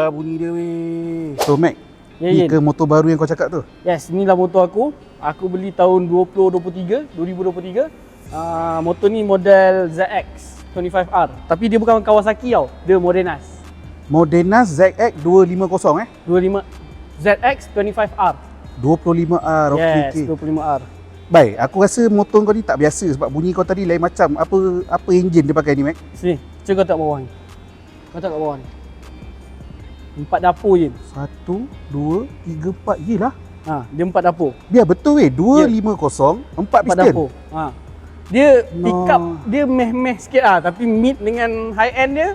lah bunyi dia weh. So Mac, Ya, ni Yin. ke motor baru yang kau cakap tu? Yes, inilah motor aku. Aku beli tahun 2023. Motor ni model ZX 25R. Tapi dia bukan Kawasaki tau. Dia Modenas. Modenas ZX 250 25 ZX 25R. 25R. Okey Yes, okey. 25R. Baik, aku rasa motor kau ni tak biasa sebab bunyi kau tadi lain macam. Apa enjin dia pakai ni Mac? Sini, cuba kau tengok bawah ni. Kau tengok kat bawah ni. 4 dapur je. 1 2 3 4 yelah. Dia 4 dapur. Biar betul weh, 250 4 4 piston. dapur. Dia No. pick up dia meh-meh sikit tapi mid dengan high end dia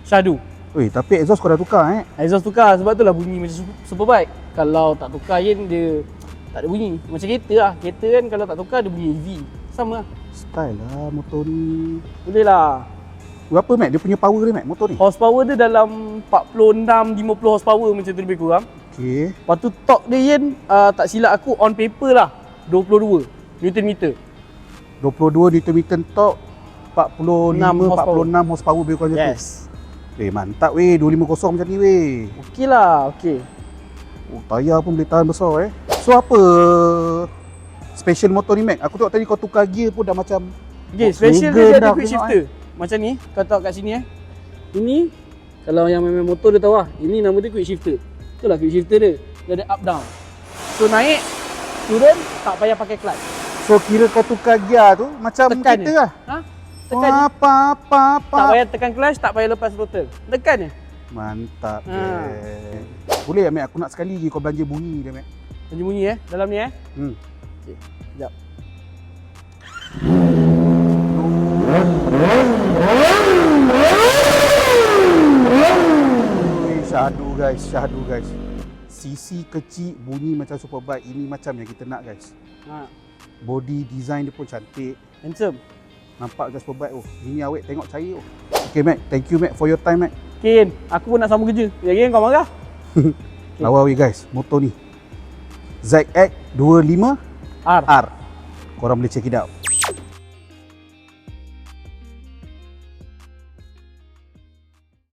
syahdu. Weh, tapi exhaust kau dah tukar Exhaust tukar sebab tu lah bunyi macam Superbike. Kalau tak tukar Yin dia tak ada bunyi. Macam kereta lah. Kereta kan kalau tak tukar dia bunyi EV. Sama lah. Style lah motor ni. Boleh lah. Berapa Mac dia punya power dia Mac motor ni? Horsepower dia dalam 46-50 horsepower macam tu lebih kurang. Okey. Lepas tu torque dia Yin tak silap aku on paper lah 22 Newton meter. 22 Nm torque, 46 horsepower lebih kurang macam tu. Yes. Mantap weh 250 macam ni weh. Okey lah, okey. Oh, tayar pun boleh tahan besar So apa special motor ni Mac? Aku tengok tadi kau tukar gear pun dah macam Okay, Volkswagen special dia ada dah quick tengok, shifter. Macam ni, kau tengok kat sini Ini, kalau yang main motor dia tahu lah. Ini nama dia quick shifter. Itulah quick shifter dia. Dia ada up down. So naik, turun, tak payah pakai clutch. So kira kau tukar gear tu macam Tekan kita je. lah. Tekan je. Apa. Tak payah tekan clutch, tak payah lepas throttle. Tekan je. Mantap Boleh Mac, aku nak sekali lagi kau belanja bunyi dia Mac. Bunyi bunyi dalam ni Hmm. Okey, sekejap. Syahdu guys. CC kecil, bunyi macam Superbike. Ini macam yang kita nak guys. Body design dia pun cantik. Handsome. Nampak macam Superbike. Oh, ini awet tengok cair. Okay Mac, thank you Mac for your time Mac. Okay, aku pun nak sambung kerja. Ya, kau marah? Lawa weh guys, motor ni ZX 25R. R. Korang boleh check it out.